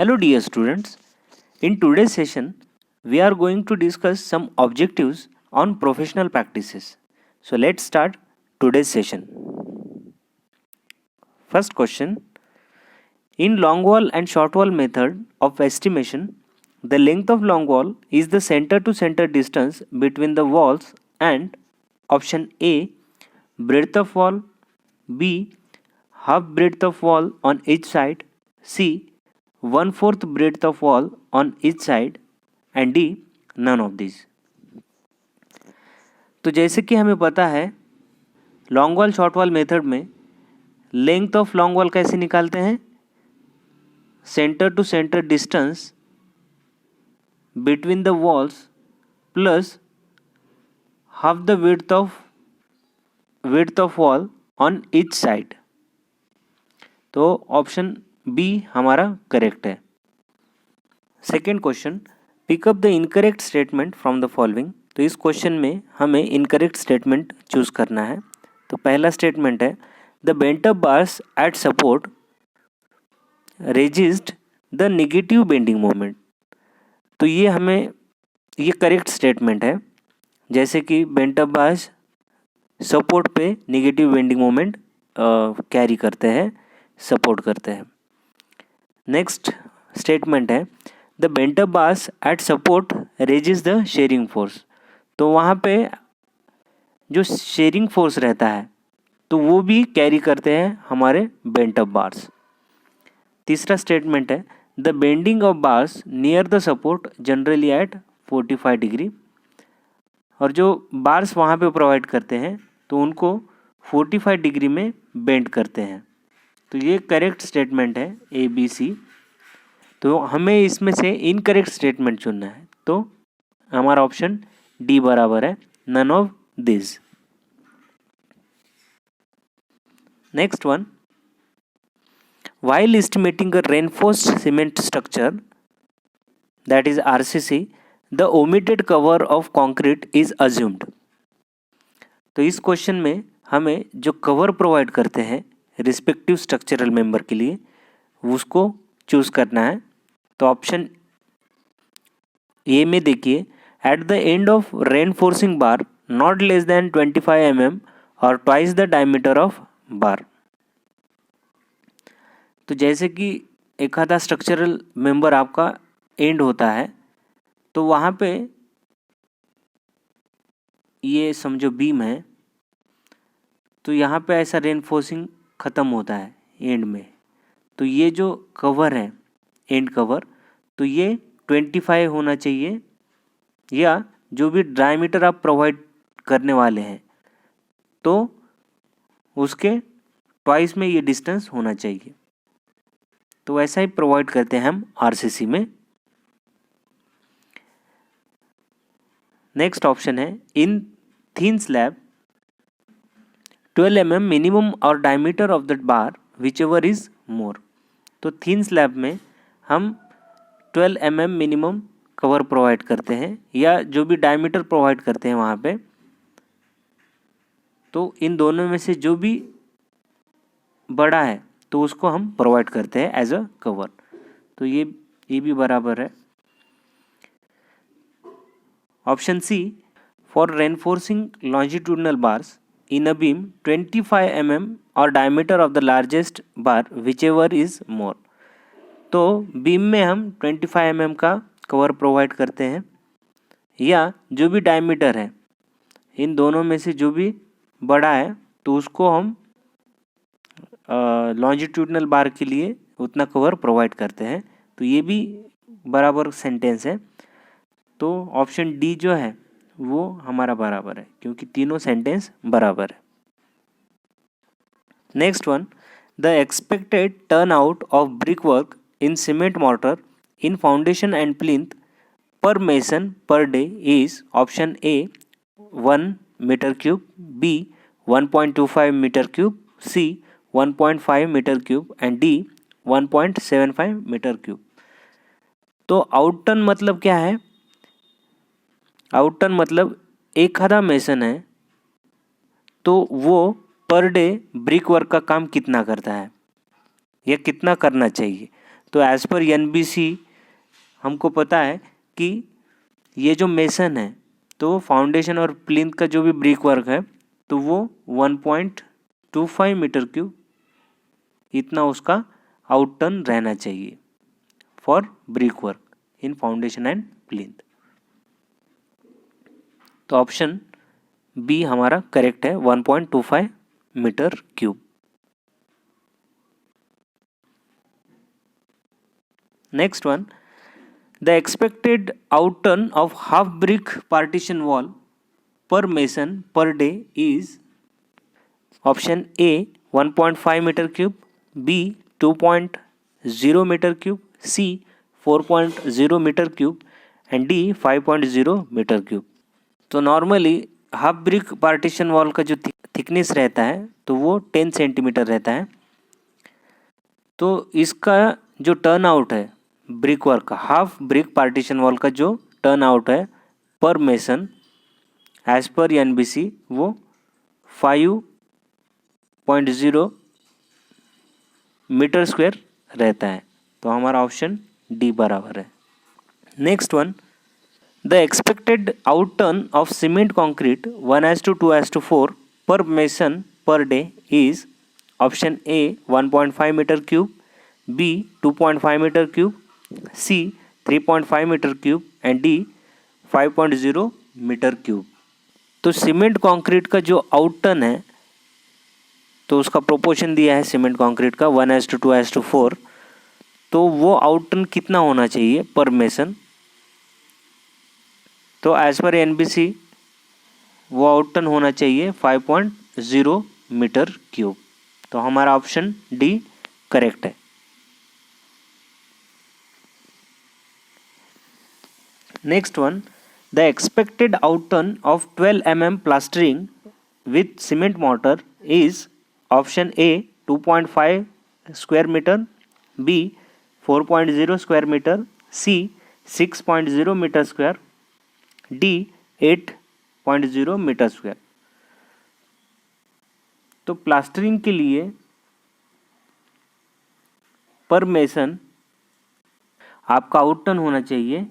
Hello dear students, in today's session we are going to discuss some objectives on professional practices. So let's start today's session. First question, in long wall and short wall method of estimation, the length of long wall is the center to center distance between the walls and option A, breadth of wall, B, half breadth of wall on each side, C, 1/4 breadth of wall on each side and D, none of these. तो जैसे कि हमें पता है long wall short wall method में length of long wall कैसे निकालते हैं, centre to centre distance between the walls plus half the width of wall on each side. तो ऑप्शन बी हमारा करेक्ट है. Second question, pick up the incorrect statement from the following. तो इस question में हमें इनकरेक्ट स्टेटमेंट चूज करना है. तो पहला स्टेटमेंट है the bent up bars at support resist the negative bending moment. तो ये करेक्ट स्टेटमेंट है. जैसे कि बेंट अप बार्स सपोर्ट पे नेगेटिव बेंडिंग मोमेंट कैरी करते हैं, सपोर्ट करते हैं. नेक्स्ट स्टेटमेंट है the bent up bars at support resist the shearing force. तो वहाँ पे जो शेयरिंग फोर्स रहता है तो वो भी कैरी करते हैं हमारे बेंट अप बार्स. तीसरा स्टेटमेंट है the bending of bars near the support generally at 45 degree. और जो बार्स वहाँ पे प्रोवाइड करते हैं तो उनको 45 डिग्री में बेंड करते हैं. तो ये करेक्ट स्टेटमेंट है ए बी सी. तो हमें इसमें से इनकरेक्ट स्टेटमेंट चुनना है. तो हमारा ऑप्शन डी बराबर है, none of this. Next one, while estimating a reinforced cement structure that is RCC, the omitted cover of concrete is assumed. तो इस क्वेश्चन में हमें जो कवर प्रोवाइड करते हैं रिस्पेक्टिव स्ट्रक्चरल मेंबर के लिए उसको चूज करना है. तो ऑप्शन ए में देखिए at the end of reinforcing bar not less than 25 mm और ट्वाइस द डायमीटर ऑफ बार. तो जैसे कि एक आधा स्ट्रक्चरल मेंबर आपका एंड होता है तो वहाँ पे ये समझो बीम है, तो यहाँ पे ऐसा रेनफोर्सिंग ख़त्म होता है एंड में. तो ये जो कवर है एंड कवर, तो ये 25 होना चाहिए या जो भी डायमीटर आप प्रोवाइड करने वाले हैं तो उसके ट्वाइस में ये डिस्टेंस होना चाहिए. तो ऐसा ही प्रोवाइड करते हैं हम आरसीसी में. नेक्स्ट ऑप्शन है इन थिन स्लैब 12 mm मिनिमम और diameter of that bar whichever is more. तो थिन स्लैब में हम 12 mm मिनिमम कवर प्रोवाइड करते हैं या जो भी डायमीटर प्रोवाइड करते हैं वहाँ पे. तो इन दोनों में से जो भी बड़ा है तो उसको हम प्रोवाइड करते हैं एज अ कवर. तो ये भी बराबर है. Option C, for reinforcing longitudinal bars in a beam 25 mm और diameter of the largest bar whichever is more. तो बीम में हम 25 mm का कवर प्रोवाइड करते हैं या जो भी डायमीटर है इन दोनों में से जो भी बड़ा है तो उसको हम लॉन्जिट्यूडनल बार के लिए उतना कवर प्रोवाइड करते हैं. तो ये भी बराबर सेंटेंस है. तो ऑप्शन डी जो है वो हमारा बराबर है क्योंकि तीनों सेंटेंस बराबर है. Next one, the expected turn out of brick work in cement mortar in foundation and plinth per mason per day is option A 1 metre cube, B 1.25 metre cube, C 1.5 metre cube and D 1.75 metre cube. तो outturn मतलब क्या है? आउटटर्न मतलब एक आधा mason है तो वो पर डे ब्रिक वर्क का काम कितना करता है या कितना करना चाहिए. तो एज़ पर एनबीसी हमको पता है कि ये जो मेसन है तो फाउंडेशन और प्लिंथ का जो भी ब्रिक वर्क है तो वो 1.25 मीटर क्यूब इतना उसका आउटटर्न रहना चाहिए for brick work in foundation and plinth. तो ऑप्शन बी हमारा करेक्ट है, 1.25 metre cube. Next one, the expected outturn of half brick partition wall per mason per day is option A 1.5 metre cube, B 2.0 metre cube, C 4.0 metre cube and D 5.0 metre cube. तो normally half brick partition wall का जो thickness रहता है तो वो 10 centimetre रहता है। तो इसका जो टर्न आउट है ब्रिक वर्क का, हाफ ब्रिक पार्टीशन वॉल का जो टर्न आउट है पर मेसन एज पर एनबीसी वो 5.0 मीटर स्क्वायर रहता है। तो हमारा ऑप्शन डी बराबर है। Next one, the expected outturn of cement concrete 1:2:4 per mason per day is option A 1.5 metre cube, B 2.5 metre cube, C 3.5 metre cube and D 5.0 metre cube. तो cement concrete का जो आउटटर्न है तो उसका proportion दिया है सीमेंट कॉन्क्रीट का 1:2:4, तो वो आउटटर्न कितना होना चाहिए पर मेसन। तो एज पर एनबीसी वो आउटटर्न होना चाहिए 5.0 मीटर क्यूब। तो हमारा ऑप्शन डी करेक्ट है। Next one, the expected outturn of 12 mm plastering with cement mortar is option A 2.5 square metre, B 4.0 square metre, C 6.0 metre square, D 8.0 metre square. तो plastering के लिए पर mason आपका आउटटर्न होना चाहिए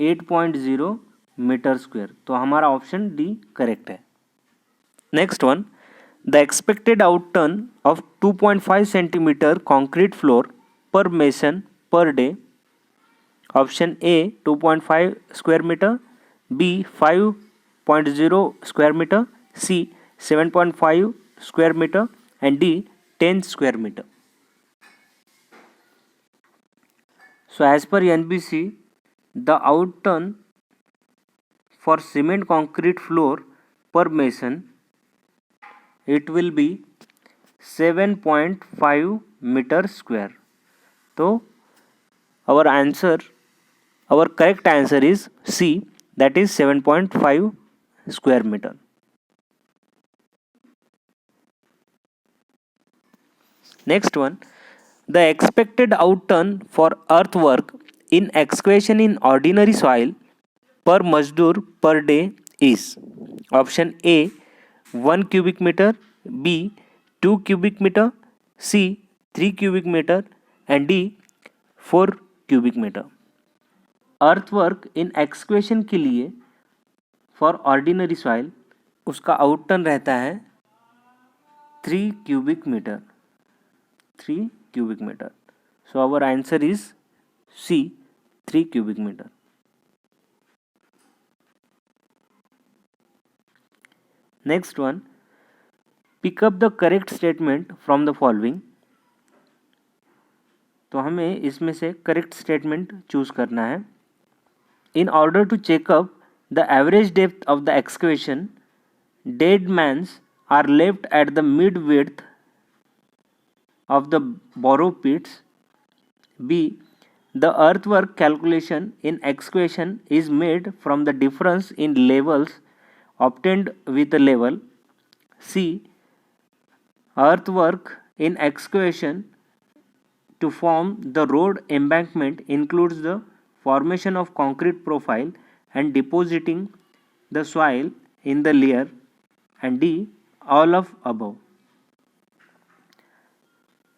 8.0 मीटर स्क्वायर। तो हमारा ऑप्शन डी करेक्ट है। Next one, the expected outturn of 2.5 centimetre concrete floor per mason per day, option A 2.5 square metre, B 5.0 square metre, C 7.5 square metre and D 10 square metre. So as per NBC, the outturn for cement concrete floor per mason, it will be 7.5 meter square. So our correct answer is C, that is 7.5 square meter. Next one, the expected outturn for earthwork in excavation in ordinary soil per mazdoor per day is option A 1 cubic meter, B 2 cubic meter, C 3 cubic meter and D 4 cubic meter। Earthwork in excavation के लिए for ordinary soil उसका आउटटर्न रहता है 3 cubic metre, 3 cubic meter. So our answer is C, 3 cubic meter. Next one, pick up the correct statement from the following. तो हमें इसमें से correct statement choose करना है। In order to check up the average depth of the excavation, dead mans are left at the mid width of the borrow pits. B, the earthwork calculation in excavation is made from the difference in levels obtained with the level. C, earthwork in excavation to form the road embankment includes the formation of concrete profile and depositing the soil in the layer, and D, all of above।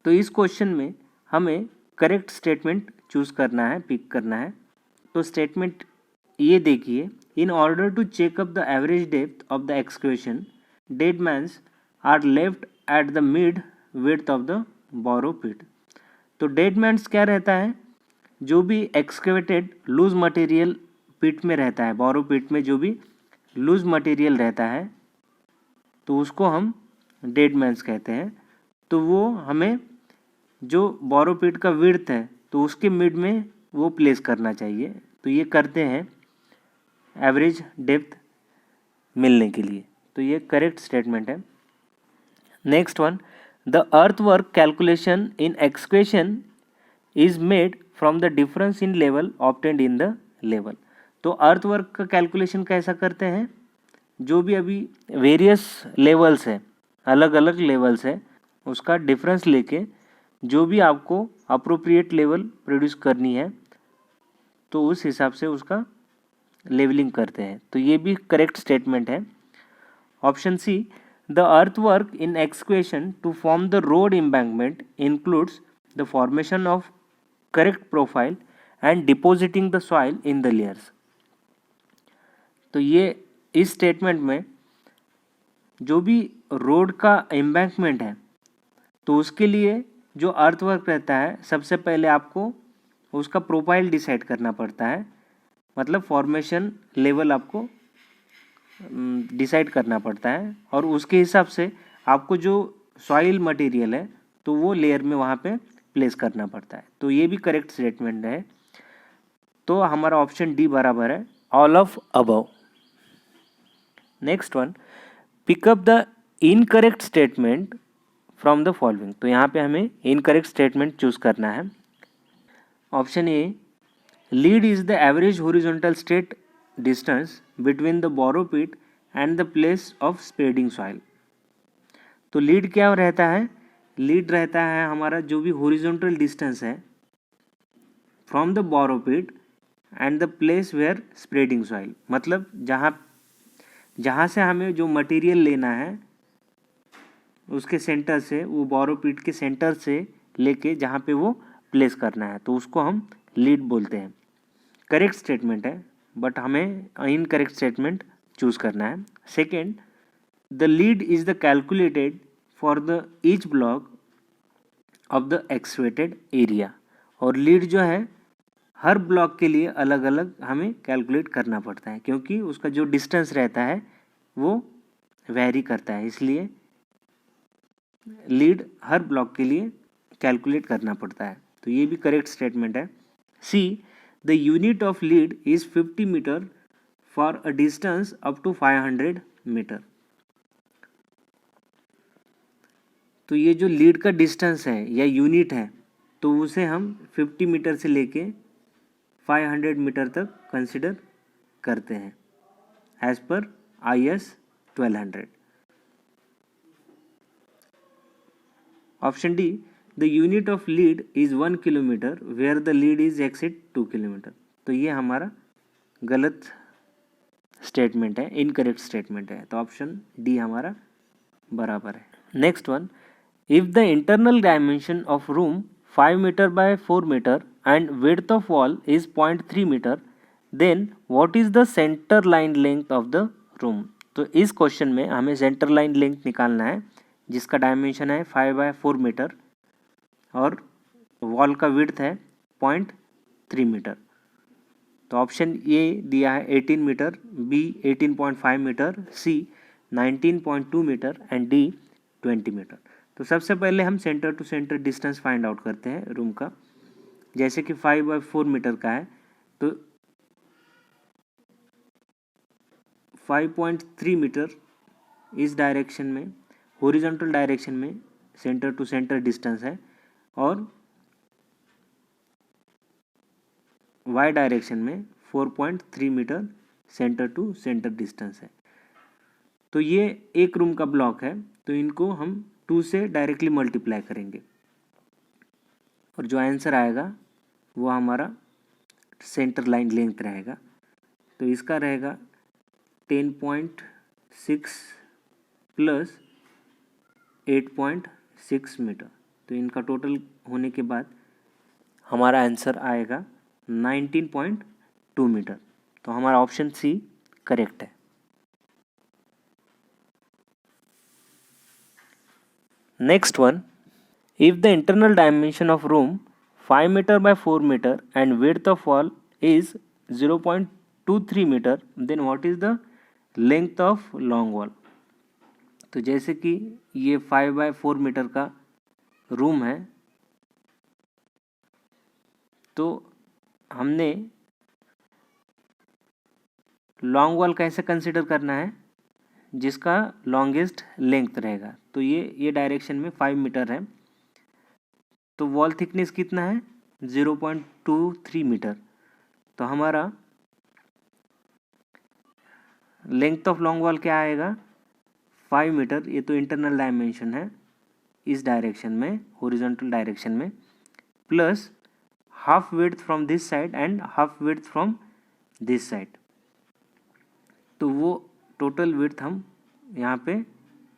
तो इस question में हमें correct statement choose करना है, pick करना है। तो statement ये देखिए, in order to check up the average depth of the excavation dead mans are left at the mid width of the borrow pit. तो डेड मैन्स क्या रहता है, जो भी एक्सकेवेटेड लूज मटेरियल पिट में रहता है, बोरो पिट में जो भी लूज मटेरियल रहता है तो उसको हम डेड मैन्स कहते हैं। तो वो हमें जो बोरो पिट का विड्थ है तो उसके मिड में वो प्लेस करना चाहिए। तो ये करते हैं एवरेज डेप्थ मिलने के लिए। तो ये करेक्ट स्टेटमेंट है। Next one, the earth work calculation in excavation is made from the difference in level obtained in the level. तो अर्थ वर्क का कैलकुलेशन कैसा करते हैं, जो भी अभी वेरियस लेवल्स है, अलग अलग लेवल्स है, उसका डिफरेंस लेके जो भी आपको अप्रोप्रिएट लेवल प्रोड्यूस करनी है तो उस हिसाब से उसका लेवलिंग करते हैं। तो ये भी करेक्ट स्टेटमेंट है। Option C, the earth work in excavation to form the road embankment includes the formation of correct profile and depositing the soil in the layers. तो ये इस स्टेटमेंट में जो भी रोड का एम्बैंकमेंट है तो उसके लिए जो अर्थवर्क रहता है, सबसे पहले आपको उसका प्रोफाइल डिसाइड करना पड़ता है, मतलब फॉर्मेशन लेवल आपको डिसाइड करना पड़ता है और उसके हिसाब से आपको जो सॉइल मटेरियल है तो वो लेयर में वहाँ पे प्लेस करना पड़ता है। तो ये भी करेक्ट स्टेटमेंट है। तो हमारा ऑप्शन डी बराबर है, all of above. Next one, pick up the incorrect statement from the following. तो यहाँ पे हमें इनकरेक्ट स्टेटमेंट चूज करना है। Option A, lead is the average horizontal straight distance between the borrow pit and the place of spreading soil. तो lead क्या रहता है, लीड रहता है हमारा जो भी हॉरिजॉन्टल डिस्टेंस है from the borrow pit and the place where spreading soil, मतलब जहाँ से हमें जो मटेरियल लेना है उसके सेंटर से, वो बोरो पिट के सेंटर से लेके जहाँ पे वो प्लेस करना है तो उसको हम लीड बोलते हैं। करेक्ट स्टेटमेंट है, बट हमें इनकरेक्ट स्टेटमेंट चूज करना है। Second, the lead is the calculated for the each block of the excavated area. और लीड जो है हर ब्लॉक के लिए अलग अलग हमें कैलकुलेट करना पड़ता है, क्योंकि उसका जो डिस्टेंस रहता है वो वेरी करता है, इसलिए लीड हर ब्लॉक के लिए कैलकुलेट करना पड़ता है। तो ये भी करेक्ट स्टेटमेंट है। C, the unit of lead is 50 metre for a distance up to 500 metre. तो ये जो लीड का डिस्टेंस है या यूनिट है तो उसे हम 50 मीटर से लेके 500 मीटर तक कंसिडर करते हैं एज पर IS 1200। Option D, the unit of lead is 1 kilometre where the lead is exceed 2 kilometre. तो ये हमारा गलत स्टेटमेंट है, इनकरेक्ट स्टेटमेंट है। तो ऑप्शन डी हमारा बराबर है। Next one, if the internal dimension of room 5 metre by 4 metre and width of wall is 0.3 metre, then what is the centre line length of the room. तो इस question में हमें centre line length निकालना है जिसका dimension है 5 by 4 metre और wall का विड्थ है 0.3 मीटर। तो ऑप्शन ए दिया है 18 metre, B 18.5 metre, C 19.2 metre and D 20 metre. तो सबसे पहले हम centre to centre distance find out करते हैं रूम का। जैसे कि 5 बाय 4 मीटर का है तो 5.3 मीटर इस डायरेक्शन में, हॉरिजॉन्टल डायरेक्शन में सेंटर टू सेंटर डिस्टेंस है और वाई डायरेक्शन में 4.3 metre centre to centre distance है। तो ये एक रूम का ब्लॉक है तो इनको हम 2 से डायरेक्टली मल्टीप्लाई करेंगे और जो आंसर आएगा वो हमारा सेंटर लाइन लेंथ रहेगा। तो इसका रहेगा 10.6 प्लस 8.6 मीटर। तो इनका टोटल होने के बाद हमारा आंसर आएगा 19.2 मीटर। तो हमारा ऑप्शन सी करेक्ट है। Next one, if the internal dimension of room 5 metre by 4 metre and width of wall is 0.23 metre, then what is the length of long wall. तो जैसे कि ये 5 बाय 4 मीटर का room है, तो हमने long wall कैसे कंसिडर करना है, जिसका लॉन्गेस्ट लेंथ रहेगा। तो ये डायरेक्शन में 5 मीटर है, तो वॉल थिकनेस कितना है 0.23 मीटर। तो हमारा लेंथ ऑफ लॉन्ग वॉल क्या आएगा 5 मीटर। ये तो इंटरनल डायमेंशन है इस डायरेक्शन में, हॉरिजॉन्टल डायरेक्शन में, plus half width from this side and half width from this side. तो वो टोटल विड्थ हम यहाँ पे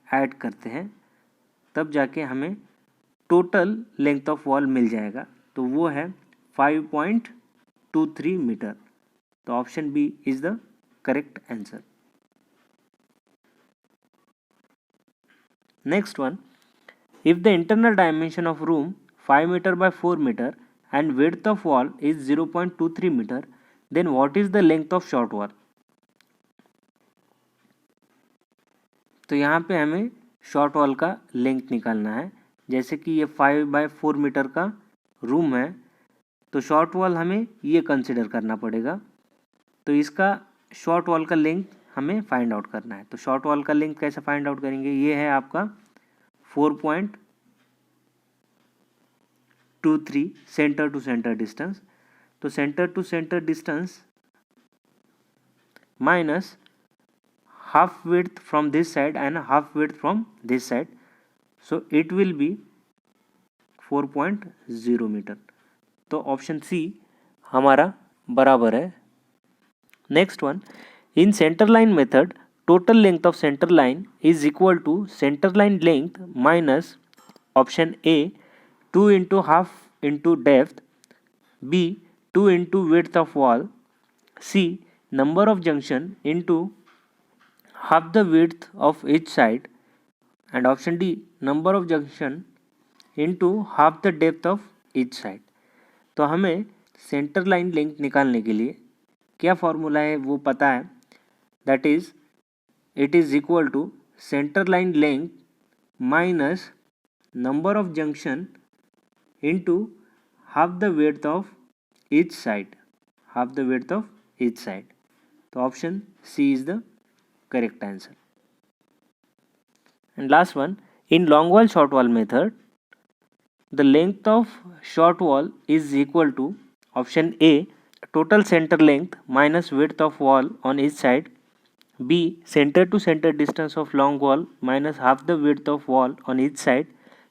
ऐड करते हैं, तब जाके हमें टोटल लेंथ ऑफ वॉल मिल जाएगा। तो वो है 5.23 मीटर। तो option B is the correct answer. Next one, if the internal dimension of room 5 meter by 4 meter and width of wall is 0.23 meter, then what is the length of short wall। तो यहाँ पे हमें short wall का length निकालना है। जैसे कि ये 5 बाय 4 मीटर का रूम है, तो शॉर्ट वॉल हमें ये कंसिडर करना पड़ेगा। तो इसका शॉर्ट वॉल का लेंथ हमें फाइंड आउट करना है। तो शॉर्ट वॉल का लेंथ कैसे फाइंड आउट करेंगे, ये है आपका 4.23 सेंटर टू सेंटर डिस्टेंस। तो centre to centre distance minus half width from this side and half width from this side, so it will be 4.0 metre. तो ऑप्शन सी हमारा बराबर है। Next one, in centre line method total length of centre line is equal to centre line length minus option A 2 into half into depth, B 2 into width of wall, C number of junction into half the width of each side, and option D number of junction into half the depth of each side। तो हमें centre line length निकालने के लिए क्या formula है वो पता है, that is it is equal to centre line length minus number of junction into half the width of each side, half the width of each side. तो option C is the correct answer। And last one, in long wall short wall method the length of short wall is equal to option A total center length minus width of wall on each side, B center to center distance of long wall minus half the width of wall on each side,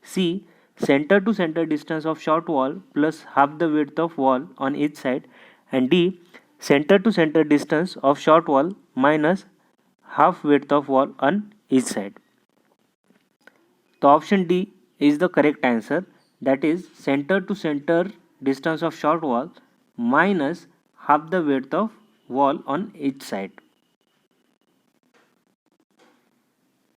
C center to center distance of short wall plus half the width of wall on each side, and D center to center distance of short wall minus half width of wall on each side। तो option D is the correct answer, that is centre to centre distance of short wall minus half the width of wall on each side.